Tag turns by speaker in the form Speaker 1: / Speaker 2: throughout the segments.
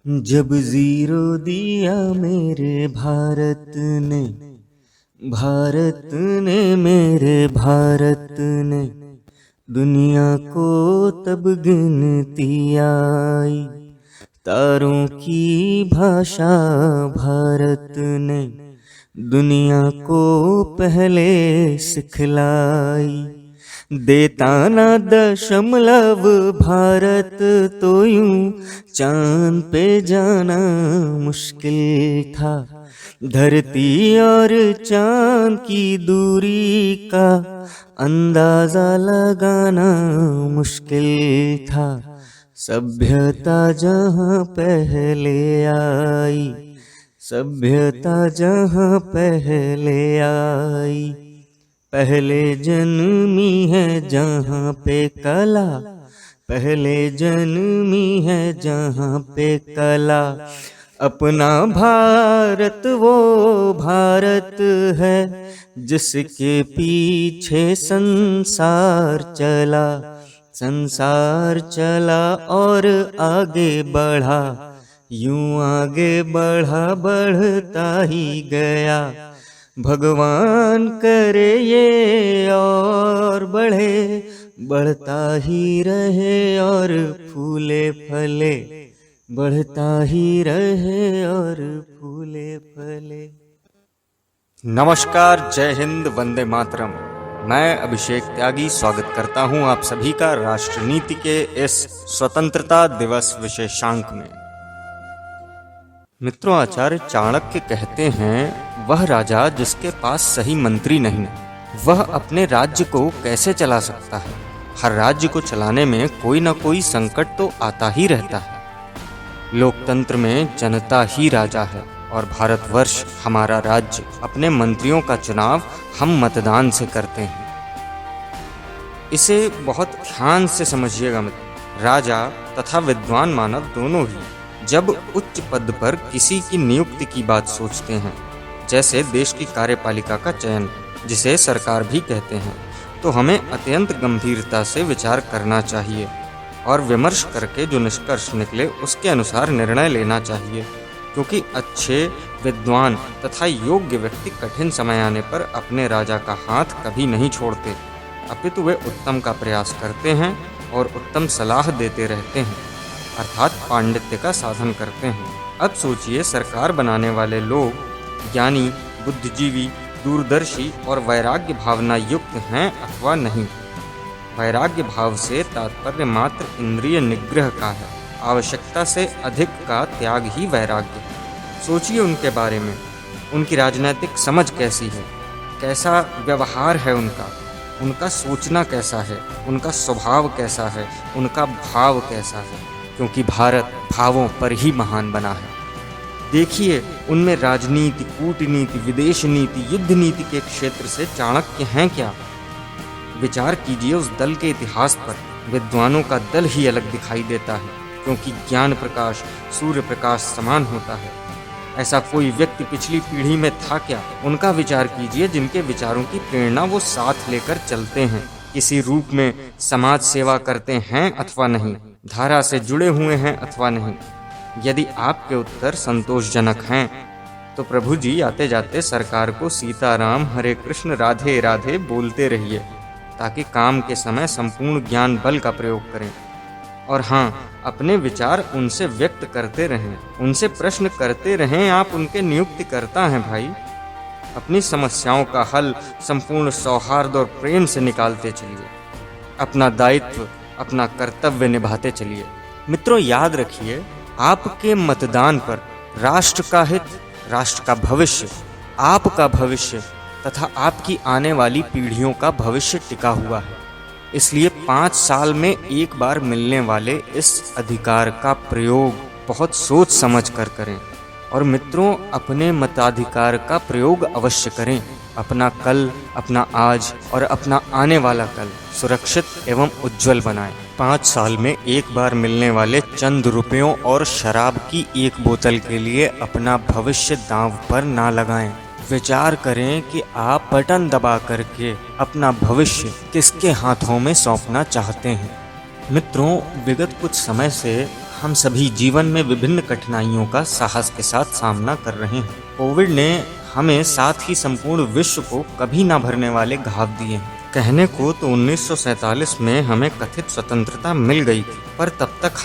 Speaker 1: जब जीरो दिया मेरे भारत ने मेरे भारत ने दुनिया को तब गिनती आई। तारों की भाषा भारत ने दुनिया को पहले सिखलाई। देता ना दशमलव भारत तो यूं चांद पे जाना मुश्किल था। धरती और चांद की दूरी का अंदाजा लगाना मुश्किल था। सभ्यता जहाँ पहले आई, सभ्यता जहाँ पहले आई। पहले जन्मी है जहाँ पे कला, पहले जन्मी है जहाँ पे कला। अपना भारत वो भारत है जिसके पीछे संसार चला। संसार चला और आगे बढ़ा, यूं आगे बढ़ा बढ़ता ही गया। भगवान करे ये और बढ़े, बढ़ता ही रहे और फूले फले, बढ़ता ही रहे और फूले फले।
Speaker 2: नमस्कार, जय हिंद, वंदे मातरम। मैं अभिषेक त्यागी स्वागत करता हूं आप सभी का राष्ट्रनीति के इस स्वतंत्रता दिवस विशेषांक में। मित्रों, आचार्य चाणक्य कहते हैं, वह राजा जिसके पास सही मंत्री नहीं, वह अपने राज्य को कैसे चला सकता है। हर राज्य को चलाने में कोई न कोई संकट तो आता ही रहता है। लोकतंत्र में जनता ही राजा है और भारतवर्ष हमारा राज्य। अपने मंत्रियों का चुनाव हम मतदान से करते हैं। इसे बहुत ध्यान से समझिएगा मित्र। राजा तथा विद्वान मानव दोनों ही जब उच्च पद पर किसी की नियुक्ति की बात सोचते हैं, जैसे देश की कार्यपालिका का चयन, जिसे सरकार भी कहते हैं, तो हमें अत्यंत गंभीरता से विचार करना चाहिए और विमर्श करके जो निष्कर्ष निकले उसके अनुसार निर्णय लेना चाहिए। क्योंकि अच्छे, विद्वान तथा योग्य व्यक्ति कठिन समय आने पर अपने राजा का हाथ कभी नहीं छोड़ते, अपितु वे उत्तम का प्रयास करते हैं और उत्तम सलाह देते रहते हैं, अर्थात पांडित्य का साधन करते हैं। अब सोचिए, सरकार बनाने वाले लोग ज्ञानी, बुद्धिजीवी, दूरदर्शी और वैराग्य भावना युक्त हैं अथवा नहीं। वैराग्य भाव से तात्पर्य मात्र इंद्रिय निग्रह का है। आवश्यकता से अधिक का त्याग ही वैराग्य है। सोचिए उनके बारे में, उनकी राजनीतिक समझ कैसी है, कैसा व्यवहार है उनका सोचना कैसा है, उनका स्वभाव कैसा है, उनका भाव कैसा है। क्योंकि भारत भावों पर ही महान बना है। देखिए, उनमें राजनीति, कूटनीति, विदेश नीति, युद्ध नीति के क्षेत्र से चाणक्य हैं क्या? विचार कीजिए उस दल के इतिहास पर। विद्वानों का दल ही अलग दिखाई देता है, क्योंकि ज्ञान प्रकाश सूर्य प्रकाश समान होता है। ऐसा कोई व्यक्ति पिछली पीढ़ी में था क्या? उनका विचार कीजिए, जिनके विचारों की प्रेरणा वो साथ लेकर चलते हैं। किसी रूप में समाज सेवा करते हैं अथवा नहीं, धारा से जुड़े हुए हैं अथवा नहीं। यदि आपके उत्तर संतोषजनक हैं तो प्रभु जी आते जाते सरकार को सीताराम, हरे कृष्ण, राधे राधे बोलते रहिए, ताकि काम के समय संपूर्ण ज्ञान बल का प्रयोग करें। और हाँ, अपने विचार उनसे व्यक्त करते रहें, उनसे प्रश्न करते रहें। आप उनके नियुक्ति करता हैं भाई। अपनी समस्याओं का हल संपूर्ण सौहार्द और प्रेम से निकालते चलिए। अपना दायित्व, अपना कर्तव्य निभाते चलिए। मित्रों, याद रखिए, आपके मतदान पर राष्ट्र का हित, राष्ट्र का भविष्य, आपका भविष्य तथा आपकी आने वाली पीढ़ियों का भविष्य टिका हुआ है। इसलिए 5 साल में एक बार मिलने वाले इस अधिकार का प्रयोग बहुत सोच समझ कर करें। और मित्रों, अपने मताधिकार का प्रयोग अवश्य करें। अपना कल, अपना आज और अपना आने वाला कल सुरक्षित एवं उज्जवल बनाएं। 5 साल में एक बार मिलने वाले चंद रुपयों और शराब की एक बोतल के लिए अपना भविष्य दांव पर ना लगाएं। विचार करें कि आप बटन दबा करके अपना भविष्य किसके हाथों में सौंपना चाहते हैं। मित्रों, विगत कुछ समय से हम सभी जीवन में विभिन्न कठिनाइयों का साहस के साथ सामना कर रहे हैं। कोविड ने हमें साथ ही संपूर्ण विश्व को कभी ना भरने वाले घाव दिए हैं। कहने को तो 1947 में हमें कथित स्वतंत्रता मिल गई थी, पर तब तक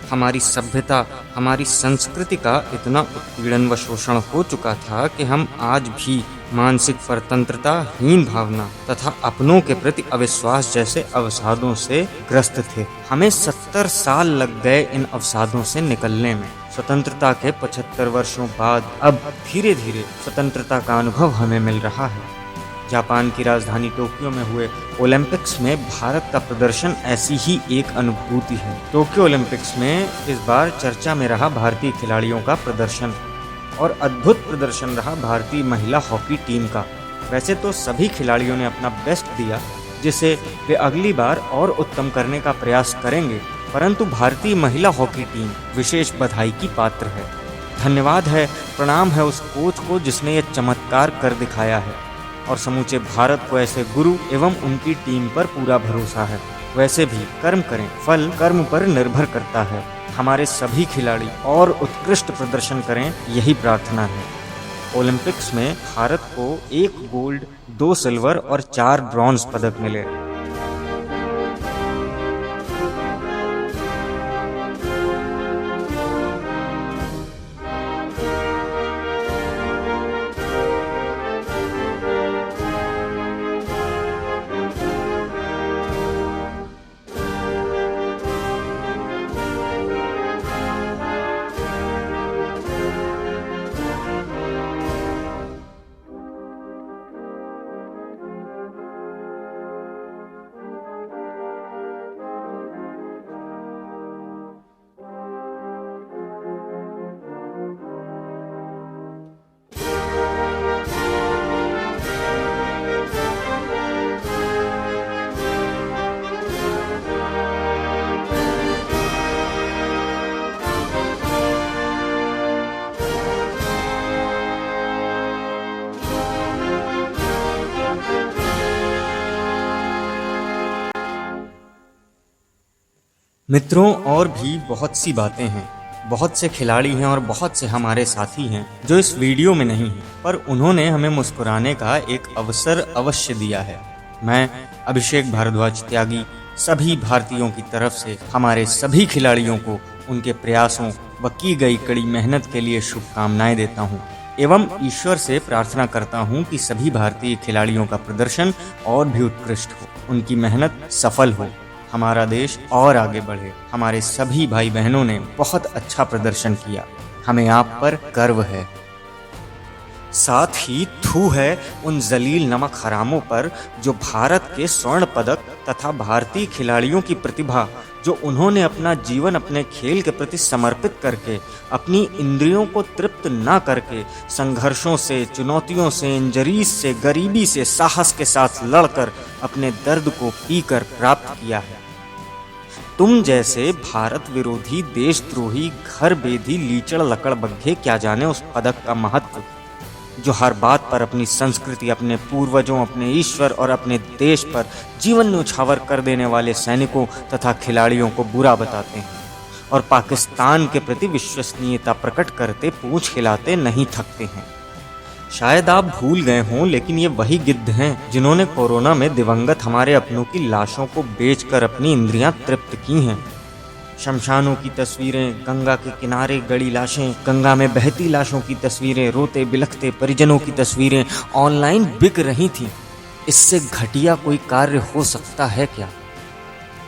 Speaker 2: हमारी सभ्यता, हमारी संस्कृति का इतना उत्पीड़न व शोषण हो चुका था कि हम आज भी मानसिक परतंत्रता, हीन भावना तथा अपनों के प्रति अविश्वास जैसे अवसादों से ग्रस्त थे। हमें 70 साल लग गए इन अवसादों से निकलने में। स्वतंत्रता के 75 वर्षों बाद अब धीरे धीरे स्वतंत्रता का अनुभव हमें मिल रहा है। जापान की राजधानी टोक्यो में हुए ओलंपिक्स में भारत का प्रदर्शन ऐसी ही एक अनुभूति है। टोक्यो ओलंपिक्स में इस बार चर्चा में रहा भारतीय खिलाड़ियों का प्रदर्शन, और अद्भुत प्रदर्शन रहा भारतीय महिला हॉकी टीम का। वैसे तो सभी खिलाड़ियों ने अपना बेस्ट दिया, जिसे वे अगली बार और उत्तम करने का प्रयास करेंगे, परंतु भारतीय महिला हॉकी टीम विशेष बधाई की पात्र है। धन्यवाद है, प्रणाम है उस कोच को जिसने ये चमत्कार कर दिखाया है, और समूचे भारत को ऐसे गुरु एवं उनकी टीम पर पूरा भरोसा है। वैसे भी कर्म करें, फल कर्म पर निर्भर करता है। हमारे सभी खिलाड़ी और उत्कृष्ट प्रदर्शन करें, यही प्रार्थना है। ओलंपिक्स में भारत को 1 गोल्ड, 2 सिल्वर और 4 ब्रॉन्ज पदक मिले। मित्रों, और भी बहुत सी बातें हैं, बहुत से खिलाड़ी हैं और बहुत से हमारे साथी हैं जो इस वीडियो में नहीं हैं, पर उन्होंने हमें मुस्कुराने का एक अवसर अवश्य दिया है। मैं अभिषेक भारद्वाज त्यागी सभी भारतीयों की तरफ से हमारे सभी खिलाड़ियों को उनके प्रयासों व की गई कड़ी मेहनत के लिए शुभकामनाएं देता हूं, एवं ईश्वर से प्रार्थना करता हूं कि सभी भारतीय खिलाड़ियों का प्रदर्शन और भी उत्कृष्ट हो, उनकी मेहनत सफल हो, हमारा देश और आगे बढ़े। हमारे सभी भाई बहनों ने बहुत अच्छा प्रदर्शन किया, हमें आप पर गर्व है। साथ ही थू है उन जलील नमक हरामों पर जो भारत के स्वर्ण पदक तथा भारतीय खिलाड़ियों की प्रतिभा जो उन्होंने अपना जीवन अपने खेल के प्रति समर्पित करके, अपनी इंद्रियों को तृप्त ना करके, संघर्षों से, चुनौतियों से, इंजरीज से, गरीबी से साहस के साथ लड़कर अपने दर्द को पीकर प्राप्त किया है। तुम जैसे भारत विरोधी, देशद्रोही, घर बेधी, लीचड़ लकड़ बग्घे क्या जाने उस पदक का महत्व, जो हर बात पर अपनी संस्कृति, अपने पूर्वजों, अपने ईश्वर और अपने देश पर जीवन न्यौछावर कर देने वाले सैनिकों तथा खिलाड़ियों को बुरा बताते हैं और पाकिस्तान के प्रति विश्वसनीयता प्रकट करते पूंछ हिलाते नहीं थकते हैं। शायद आप भूल गए हों, लेकिन ये वही गिद्ध हैं जिन्होंने कोरोना में दिवंगत हमारे अपनों की लाशों को बेचकर अपनी इंद्रियां तृप्त की हैं। शमशानों की तस्वीरें, गंगा के किनारे गड़ी लाशें, गंगा में बहती लाशों की तस्वीरें, रोते बिलखते परिजनों की तस्वीरें ऑनलाइन बिक रही थीं। इससे घटिया कोई कार्य हो सकता है क्या?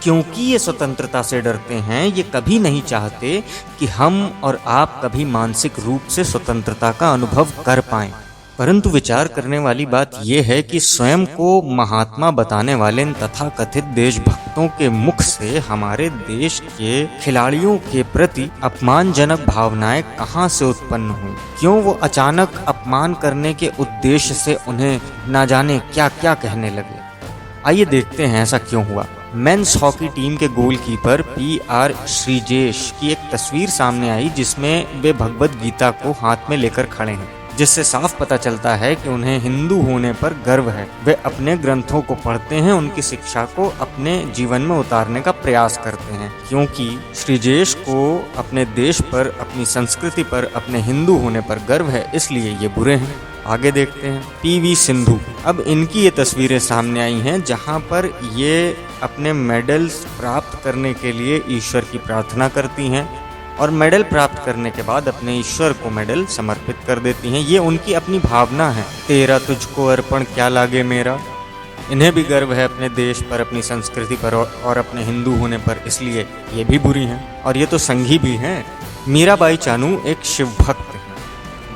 Speaker 2: क्योंकि ये स्वतंत्रता से डरते हैं, ये कभी नहीं चाहते कि हम और आप कभी मानसिक रूप से स्वतंत्रता का अनुभव कर पाएं। परंतु विचार करने वाली बात यह है कि स्वयं को महात्मा बताने वाले इन तथाकथित देशभक्तों के मुख से हमारे देश के खिलाड़ियों के प्रति अपमानजनक भावनाएं कहां से उत्पन्न हुई? क्यों वो अचानक अपमान करने के उद्देश्य से उन्हें ना जाने क्या क्या कहने लगे? आइए देखते हैं ऐसा क्यों हुआ। मेंस हॉकी टीम के गोलकीपर PR श्रीजेश की एक तस्वीर सामने आई जिसमें वे भगवत गीता को हाथ में लेकर खड़े हैं, जिससे साफ पता चलता है कि उन्हें हिंदू होने पर गर्व है। वे अपने ग्रंथों को पढ़ते हैं, उनकी शिक्षा को अपने जीवन में उतारने का प्रयास करते हैं। क्योंकि श्रीजेश को अपने देश पर, अपनी संस्कृति पर, अपने हिंदू होने पर गर्व है, इसलिए ये बुरे हैं। आगे देखते हैं पीवी सिंधु। अब इनकी ये तस्वीरें सामने आई हैं जहां पर ये अपने मेडल्स प्राप्त करने के लिए ईश्वर की प्रार्थना करती हैं और मेडल प्राप्त करने के बाद अपने ईश्वर को मेडल समर्पित कर देती हैं। ये उनकी अपनी भावना है। तेरा तुझको अर्पण क्या लागे मेरा। इन्हें भी गर्व है अपने देश पर, अपनी संस्कृति पर और अपने हिंदू होने पर, इसलिए ये भी बुरी हैं। और ये तो संघी भी हैं। मीराबाई चानू एक शिव भक्त हैं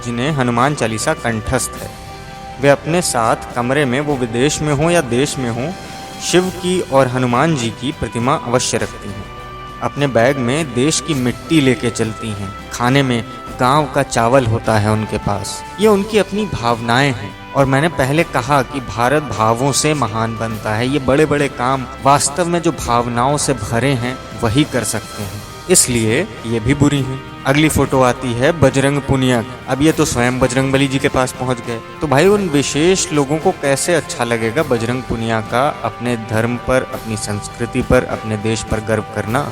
Speaker 2: जिन्हें हनुमान चालीसा कंठस्थ है। वे अपने साथ कमरे में, वो विदेश में हो या देश में हो, शिव की और हनुमान जी की प्रतिमा अवश्य रखती हैं। अपने बैग में देश की मिट्टी लेके चलती हैं। खाने में गांव का चावल होता है उनके पास। ये उनकी अपनी भावनाएं हैं। और मैंने पहले कहा कि भारत भावों से महान बनता है। ये बड़े बड़े काम वास्तव में जो भावनाओं से भरे हैं वही कर सकते हैं, इसलिए ये भी बुरी हैं। अगली फोटो आती है बजरंग पुनिया। अब ये तो स्वयं बजरंगबली जी के पास पहुंच गए। तो भाई उन विशेष लोगों को कैसे अच्छा लगेगा बजरंग पुनिया का अपने धर्म पर, अपनी संस्कृति पर, अपने देश पर गर्व करना।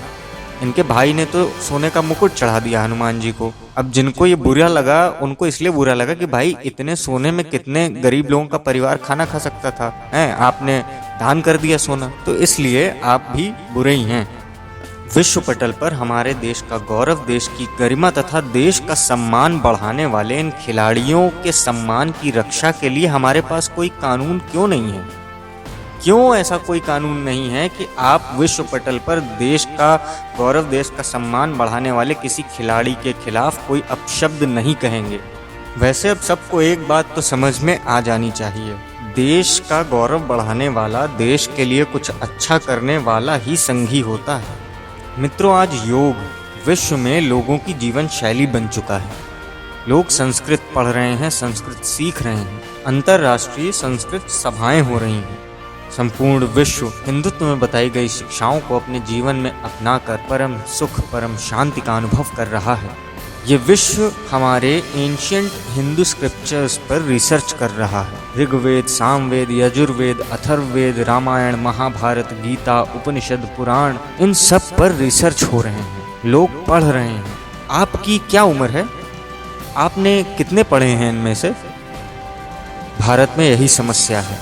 Speaker 2: इनके भाई ने तो सोने का मुकुट चढ़ा दिया हनुमान जी को। अब जिनको ये बुरा लगा, उनको इसलिए बुरा लगा कि भाई इतने सोने में कितने गरीब लोगों का परिवार खाना खा सकता था, हैं आपने दान कर दिया सोना, तो इसलिए आप भी बुरे ही हैं। विश्व पटल पर हमारे देश का गौरव, देश की गरिमा तथा देश का सम्मान बढ़ाने वाले इन खिलाड़ियों के सम्मान की रक्षा के लिए हमारे पास कोई कानून क्यों नहीं है? क्यों ऐसा कोई कानून नहीं है कि आप विश्व पटल पर देश का गौरव, देश का सम्मान बढ़ाने वाले किसी खिलाड़ी के खिलाफ कोई अपशब्द नहीं कहेंगे? वैसे अब सबको एक बात तो समझ में आ जानी चाहिए, देश का गौरव बढ़ाने वाला, देश के लिए कुछ अच्छा करने वाला ही संघी होता है। मित्रों, आज योग विश्व में लोगों की जीवन शैली बन चुका है। लोग संस्कृत पढ़ रहे हैं, संस्कृत सीख रहे हैं, अंतर्राष्ट्रीय संस्कृत सभाएं हो रही हैं। संपूर्ण विश्व हिंदुत्व में बताई गई शिक्षाओं को अपने जीवन में अपनाकर परम सुख, परम शांति का अनुभव कर रहा है। ये विश्व हमारे एंशिएंट हिंदू स्क्रिप्चर्स पर रिसर्च कर रहा है। ऋग्वेद, सामवेद, यजुर्वेद, अथर्ववेद, रामायण, महाभारत, गीता, उपनिषद, पुराण, इन सब पर रिसर्च हो रहे हैं। लोग पढ़ रहे हैं। आपकी क्या उम्र है? आपने कितने पढ़े हैं इनमें से? भारत में यही समस्या है।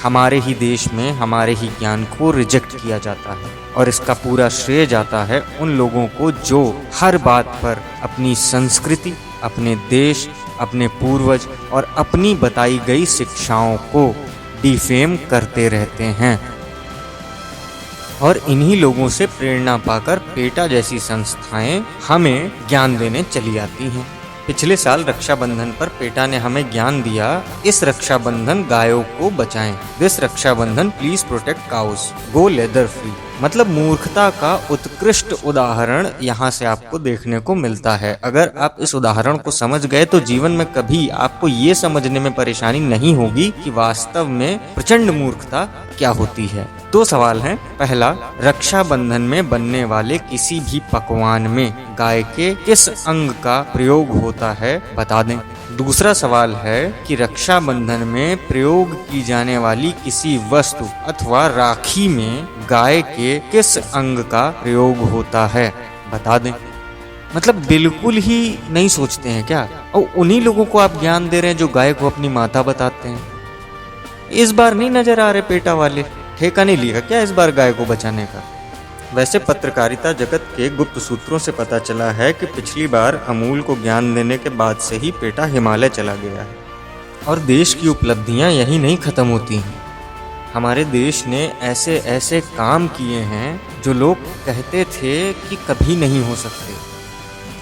Speaker 2: हमारे ही देश में हमारे ही ज्ञान को रिजेक्ट किया जाता है और इसका पूरा श्रेय जाता है उन लोगों को जो हर बात पर अपनी संस्कृति, अपने देश, अपने पूर्वज और अपनी बताई गई शिक्षाओं को डिफेम करते रहते हैं। और इन्हीं लोगों से प्रेरणा पाकर पेटा जैसी संस्थाएं हमें ज्ञान देने चली आती हैं। पिछले साल रक्षाबंधन पर पेटा ने हमें ज्ञान दिया, इस रक्षाबंधन गायों को बचाएं। This Rakshabandhan please protect cows, go leather free. मतलब मूर्खता का उत्कृष्ट उदाहरण यहाँ से आपको देखने को मिलता है। अगर आप इस उदाहरण को समझ गए तो जीवन में कभी आपको ये समझने में परेशानी नहीं होगी कि वास्तव में प्रचंड मूर्खता क्या होती है। दो सवाल हैं। पहला, रक्षाबंधन में बनने वाले किसी भी पकवान में गाय के किस अंग का प्रयोग होता है, बता दें। दूसरा सवाल है कि रक्षाबंधन में प्रयोग की जाने वाली किसी वस्तु अथवा राखी में गाय के किस अंग का प्रयोग होता है, बता दें। मतलब बिल्कुल ही नहीं सोचते हैं क्या? और उन्हीं लोगों को आप ज्ञान दे रहे हैं जो गाय को अपनी माता बताते हैं। इस बार नहीं नजर आ रहे पेटा वाले? ठेका नहीं लिया क्या इस बार गाय को बचाने का? वैसे पत्रकारिता जगत के गुप्त सूत्रों से पता चला है कि पिछली बार अमूल को ज्ञान देने के बाद से ही पेटा हिमालय चला गया है। और देश की उपलब्धियां यही नहीं खत्म होती हैं। हमारे देश ने ऐसे ऐसे काम किए हैं जो लोग कहते थे कि कभी नहीं हो सकते।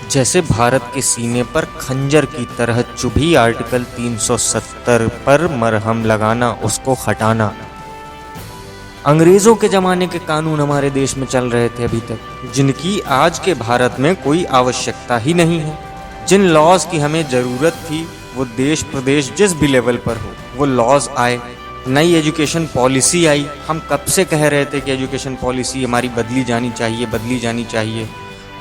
Speaker 2: जैसे भारत के सीने पर खंजर की तरह चुभी आर्टिकल 370 पर मरहम लगाना, उसको हटाना। अंग्रेजों के ज़माने के कानून हमारे देश में चल रहे थे अभी तक, जिनकी आज के भारत में कोई आवश्यकता ही नहीं है। जिन लॉज की हमें ज़रूरत थी, वो देश प्रदेश जिस भी लेवल पर हो, वो लॉज आए। नई एजुकेशन पॉलिसी आई। हम कब से कह रहे थे कि एजुकेशन पॉलिसी हमारी बदली जानी चाहिए, बदली जानी चाहिए।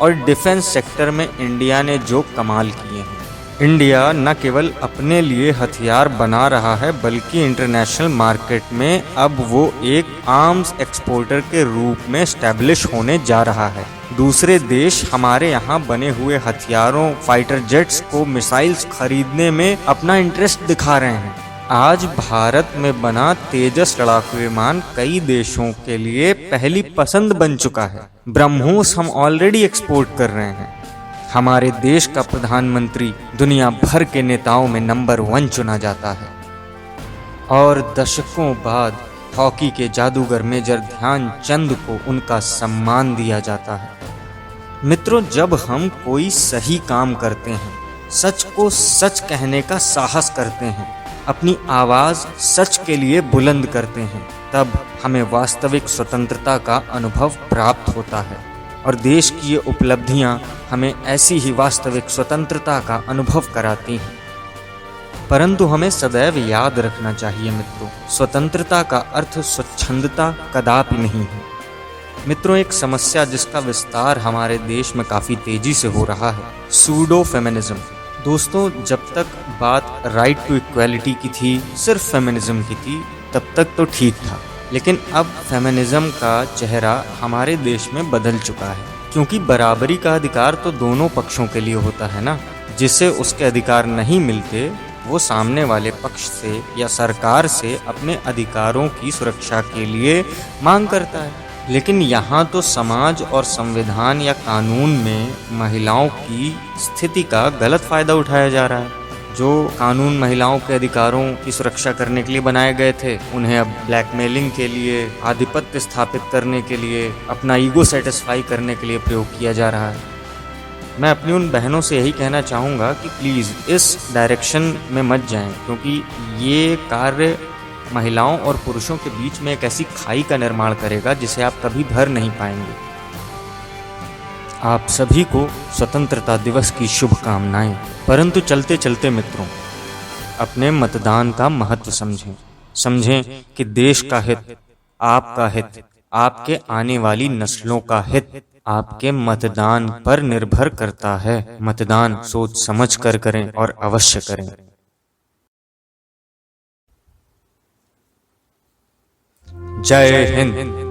Speaker 2: और डिफेंस सेक्टर में इंडिया ने जो कमाल किए हैं, इंडिया न केवल अपने लिए हथियार बना रहा है बल्कि इंटरनेशनल मार्केट में अब वो एक आर्म्स एक्सपोर्टर के रूप में एस्टैब्लिश होने जा रहा है। दूसरे देश हमारे यहाँ बने हुए हथियारों, फाइटर जेट्स को मिसाइल्स खरीदने में अपना इंटरेस्ट दिखा रहे हैं। आज भारत में बना तेजस लड़ाकू विमान कई देशों के लिए पहली पसंद बन चुका है। ब्रह्मोस हम ऑलरेडी एक्सपोर्ट कर रहे हैं। हमारे देश का प्रधानमंत्री दुनिया भर के नेताओं में नंबर 1 चुना जाता है और दशकों बाद हॉकी के जादूगर मेजर ध्यानचंद को उनका सम्मान दिया जाता है। मित्रों, जब हम कोई सही काम करते हैं, सच को सच कहने का साहस करते हैं, अपनी आवाज़ सच के लिए बुलंद करते हैं, तब हमें वास्तविक स्वतंत्रता का अनुभव प्राप्त होता है और देश की ये उपलब्धियां हमें ऐसी ही वास्तविक स्वतंत्रता का अनुभव कराती हैं। परंतु हमें सदैव याद रखना चाहिए मित्रों, स्वतंत्रता का अर्थ स्वच्छंदता कदापि नहीं है। मित्रों, एक समस्या जिसका विस्तार हमारे देश में काफ़ी तेजी से हो रहा है, सूडो फेमिनिज्म। दोस्तों, जब तक बात राइट टू इक्वालिटी की थी, सिर्फ फेमिनिज्म की थी, तब तक तो ठीक था। लेकिन अब फेमिनिज्म का चेहरा हमारे देश में बदल चुका है, क्योंकि बराबरी का अधिकार तो दोनों पक्षों के लिए होता है ना। जिसे उसके अधिकार नहीं मिलते वो सामने वाले पक्ष से या सरकार से अपने अधिकारों की सुरक्षा के लिए मांग करता है। लेकिन यहाँ तो समाज और संविधान या कानून में महिलाओं की स्थिति का गलत फायदा उठाया जा रहा है। जो कानून महिलाओं के अधिकारों की सुरक्षा करने के लिए बनाए गए थे, उन्हें अब ब्लैकमेलिंग के लिए, आधिपत्य स्थापित करने के लिए, अपना ईगो सेटिस्फाई करने के लिए प्रयोग किया जा रहा है। मैं अपनी उन बहनों से यही कहना चाहूँगा कि प्लीज़ इस डायरेक्शन में मत जाएं, क्योंकि ये कार्य महिलाओं और पुरुषों के बीच में एक ऐसी खाई का निर्माण करेगा जिसे आप कभी भर नहीं पाएंगे। आप सभी को स्वतंत्रता दिवस की शुभकामनाएं। परंतु चलते चलते मित्रों, अपने मतदान का महत्व समझें कि देश का हित, आपका हित, आपके आने वाली नस्लों का हित आपके मतदान पर निर्भर करता है। मतदान सोच समझ कर करें और अवश्य करें। जय हिंद।